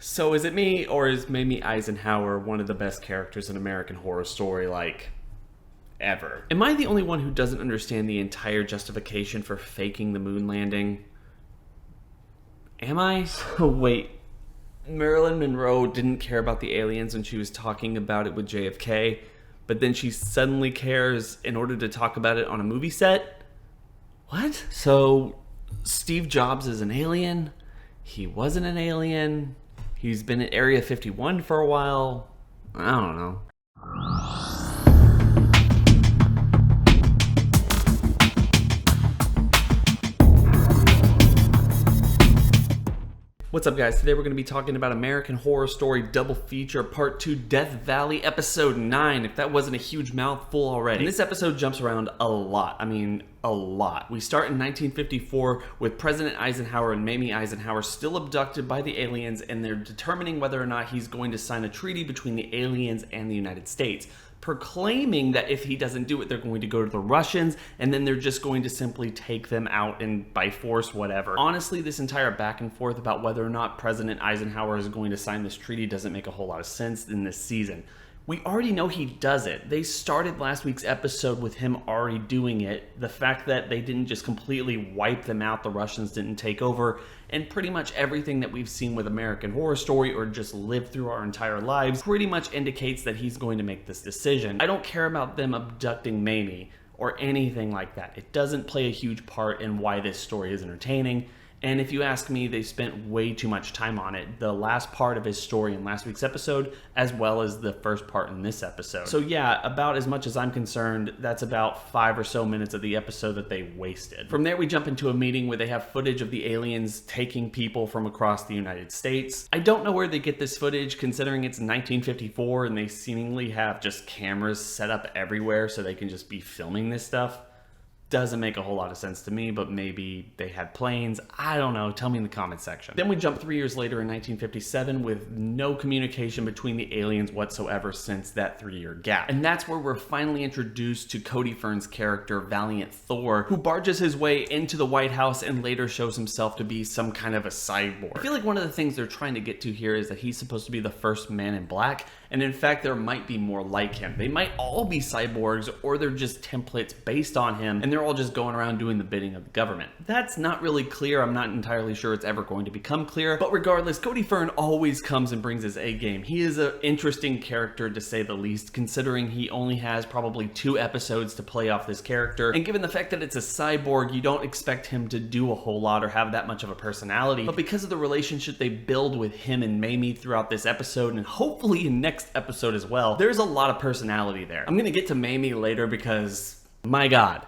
So is it me, or is Mamie Eisenhower one of the best characters in American Horror Story, like, ever? Am I the only one who doesn't understand the entire justification for faking the moon landing? Am I? Wait, Marilyn Monroe didn't care about the aliens when she was talking about it with JFK, but then she suddenly cares in order to talk about it on a movie set? What? So, Steve Jobs is an alien? He wasn't an alien? He's been at Area 51 for a while? I don't know. What's up, guys? Today we're going to be talking about American Horror Story Double Feature Part 2 Death Valley Episode 9, if that wasn't a huge mouthful already. And this episode jumps around a lot. I mean, a lot. We start in 1954 with President Eisenhower and Mamie Eisenhower still abducted by the aliens, and they're determining whether or not he's going to sign a treaty between the aliens and the United States, proclaiming that if he doesn't do it, they're going to go to the Russians, and then they're just going to simply take them out and by force, whatever. Honestly, this entire back and forth about whether or not President Eisenhower is going to sign this treaty doesn't make a whole lot of sense in this season. We already know he does it. They started last week's episode with him already doing it. The fact that they didn't just completely wipe them out, the Russians didn't take over, and pretty much everything that we've seen with American Horror Story or just lived through our entire lives pretty much indicates that he's going to make this decision. I don't care about them abducting Mamie or anything like that. It doesn't play a huge part in why this story is entertaining. And if you ask me, they spent way too much time on it. The last part of his story in last week's episode, as well as the first part in this episode. So yeah, about as much as I'm concerned, that's about 5 or so minutes of the episode that they wasted. From there, we jump into a meeting where they have footage of the aliens taking people from across the United States. I don't know where they get this footage, considering it's 1954 and they seemingly have just cameras set up everywhere so they can just be filming this stuff. Doesn't make a whole lot of sense to me, but maybe they had planes. I don't know. Tell me in the comment section. Then we jump 3 years later in 1957 with no communication between the aliens whatsoever since that 3-year gap. And that's where we're finally introduced to Cody Fern's character, Valiant Thor, who barges his way into the White House and later shows himself to be some kind of a cyborg. I feel like one of the things they're trying to get to here is that he's supposed to be the first man in black, and in fact, there might be more like him. They might all be cyborgs, or they're just templates based on him, and they're all just going around doing the bidding of the government. That's not really clear. I'm not entirely sure it's ever going to become clear, but regardless, Cody Fern always comes and brings his A game. He is an interesting character to say the least, considering he only has probably 2 episodes to play off this character, and given the fact that it's a cyborg, you don't expect him to do a whole lot or have that much of a personality, but because of the relationship they build with him and Mamie throughout this episode, and hopefully in next episode as well, there's a lot of personality there. I'm gonna get to Mamie later because, my god,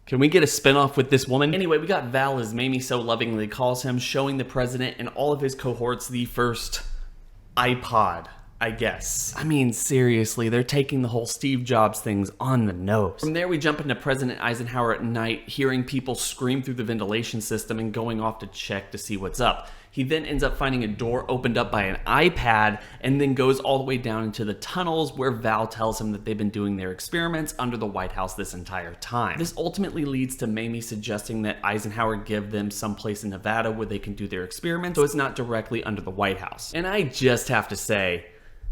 can we get a spinoff with this woman? Anyway, we got Val, as Mamie so lovingly calls him, showing the president and all of his cohorts the first iPod, I guess. I mean, seriously, they're taking the whole Steve Jobs things on the nose. From there, we jump into President Eisenhower at night, hearing people scream through the ventilation system and going off to check to see what's up. He then ends up finding a door opened up by an iPad and then goes all the way down into the tunnels where Val tells him that they've been doing their experiments under the White House this entire time. This ultimately leads to Mamie suggesting that Eisenhower give them someplace in Nevada where they can do their experiments so it's not directly under the White House. And I just have to say,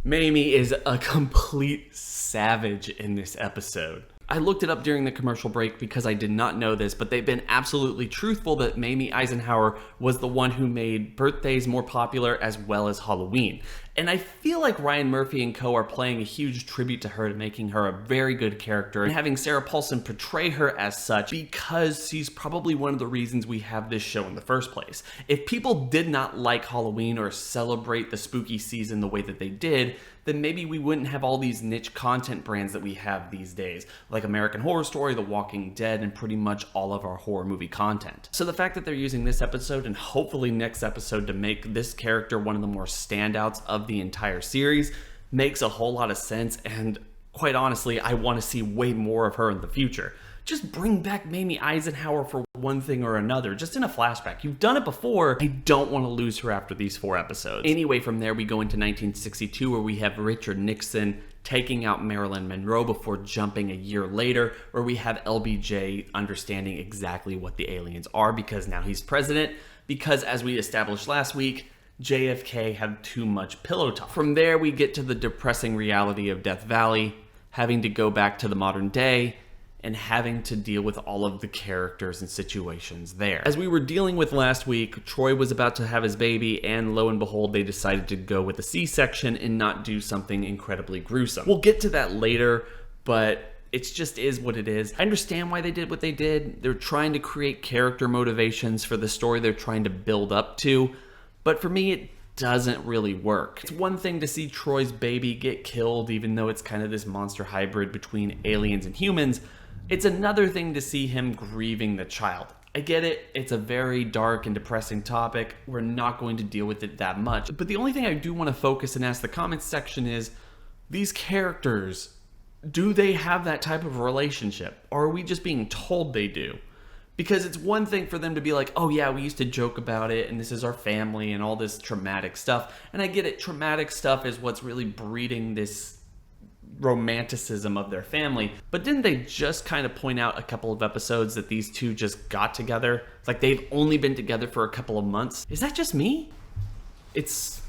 Mamie is a complete savage in this episode. I looked it up during the commercial break because I did not know this, but they've been absolutely truthful that Mamie Eisenhower was the one who made birthdays more popular as well as Halloween. And I feel like Ryan Murphy and co are playing a huge tribute to her, to making her a very good character and having Sarah Paulson portray her as such because she's probably one of the reasons we have this show in the first place. If people did not like Halloween or celebrate the spooky season the way that they did, then maybe we wouldn't have all these niche content brands that we have these days, like American Horror Story, The Walking Dead, and pretty much all of our horror movie content. So the fact that they're using this episode and hopefully next episode to make this character one of the more standouts of the entire series makes a whole lot of sense, and quite honestly, I want to see way more of her in the future. Just bring back Mamie Eisenhower for one thing or another, just in a flashback. You've done it before. I don't want to lose her after these 4 episodes. Anyway, from there we go into 1962 where we have Richard Nixon taking out Marilyn Monroe before jumping a year later where we have LBJ understanding exactly what the aliens are because now he's president, because as we established last week, JFK had too much pillow talk. From there, we get to the depressing reality of Death Valley, having to go back to the modern day, and having to deal with all of the characters and situations there. As we were dealing with last week, Troy was about to have his baby, and lo and behold, they decided to go with a C-section and not do something incredibly gruesome. We'll get to that later, but it just is what it is. I understand why they did what they did. They're trying to create character motivations for the story they're trying to build up to, but for me, it doesn't really work. It's one thing to see Troy's baby get killed, even though it's kind of this monster hybrid between aliens and humans. It's another thing to see him grieving the child. I get it, it's a very dark and depressing topic. We're not going to deal with it that much. But the only thing I do want to focus and ask the comments section is, these characters, do they have that type of relationship? Or are we just being told they do? Because it's one thing for them to be like, oh yeah, we used to joke about it, and this is our family, and all this traumatic stuff. And I get it, traumatic stuff is what's really breeding this romanticism of their family. But didn't they just kind of point out a couple of episodes that these two just got together? It's like they've only been together for a couple of months. Is that just me? It's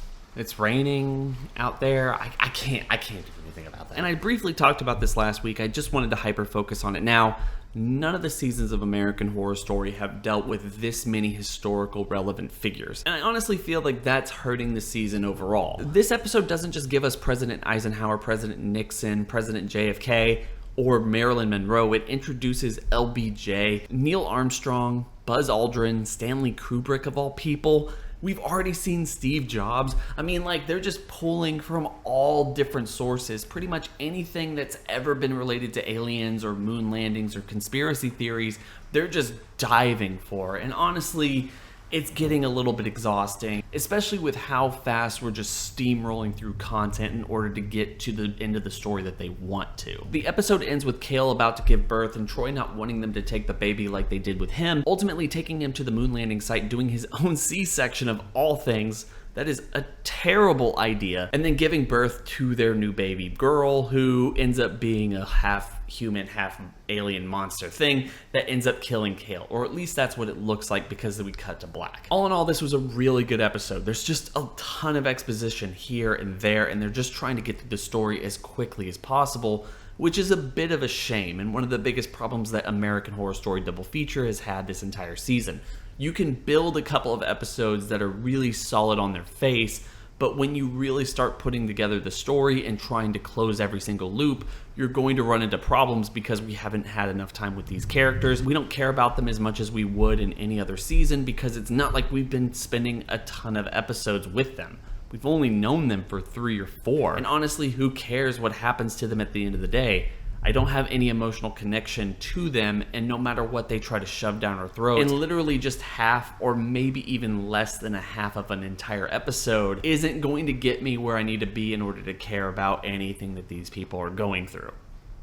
raining out there. I can't do anything about that. And I briefly talked about this last week. I just wanted to hyper focus on it now. None of the seasons of American Horror Story have dealt with this many historical relevant figures. And I honestly feel like that's hurting the season overall. This episode doesn't just give us President Eisenhower, President Nixon, President JFK, or Marilyn Monroe. It introduces LBJ, Neil Armstrong, Buzz Aldrin, Stanley Kubrick of all people. We've already seen Steve Jobs. I mean, like, they're just pulling from all different sources. Pretty much anything that's ever been related to aliens or moon landings or conspiracy theories, they're just diving for. And honestly, it's getting a little bit exhausting, especially with how fast we're just steamrolling through content in order to get to the end of the story that they want to. The episode ends with Cale about to give birth and Troy not wanting them to take the baby like they did with him, ultimately taking him to the moon landing site, doing his own C-section of all things. That is a terrible idea. And then giving birth to their new baby girl, who ends up being a half human, half alien monster thing that ends up killing Cale. Or at least that's what it looks like, because we cut to black. All in all, this was a really good episode. There's just a ton of exposition here and there, and they're just trying to get through the story as quickly as possible, which is a bit of a shame, and one of the biggest problems that American Horror Story Double Feature has had this entire season. You can build a couple of episodes that are really solid on their face, but when you really start putting together the story and trying to close every single loop, you're going to run into problems because we haven't had enough time with these characters. We don't care about them as much as we would in any other season, because it's not like we've been spending a ton of episodes with them. We've only known them for 3 or 4. And honestly, who cares what happens to them at the end of the day? I don't have any emotional connection to them, and no matter what they try to shove down our throats, and literally just half or maybe even less than a half of an entire episode isn't going to get me where I need to be in order to care about anything that these people are going through.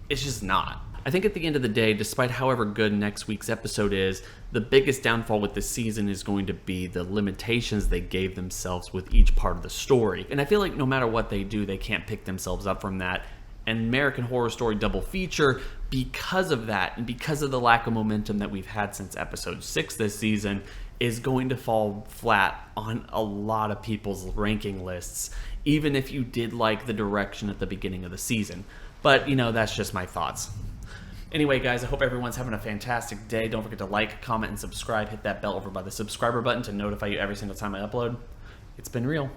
It's just not. I think at the end of the day, despite however good next week's episode is, the biggest downfall with this season is going to be the limitations they gave themselves with each part of the story. And I feel like no matter what they do, they can't pick themselves up from that. And American Horror Story Double Feature, because of that, and because of the lack of momentum that we've had since episode 6 this season, is going to fall flat on a lot of people's ranking lists, even if you did like the direction at the beginning of the season. But, you know, that's just my thoughts. Anyway, guys, I hope everyone's having a fantastic day. Don't forget to like, comment, and subscribe. Hit that bell over by the subscriber button to notify you every single time I upload. It's been real.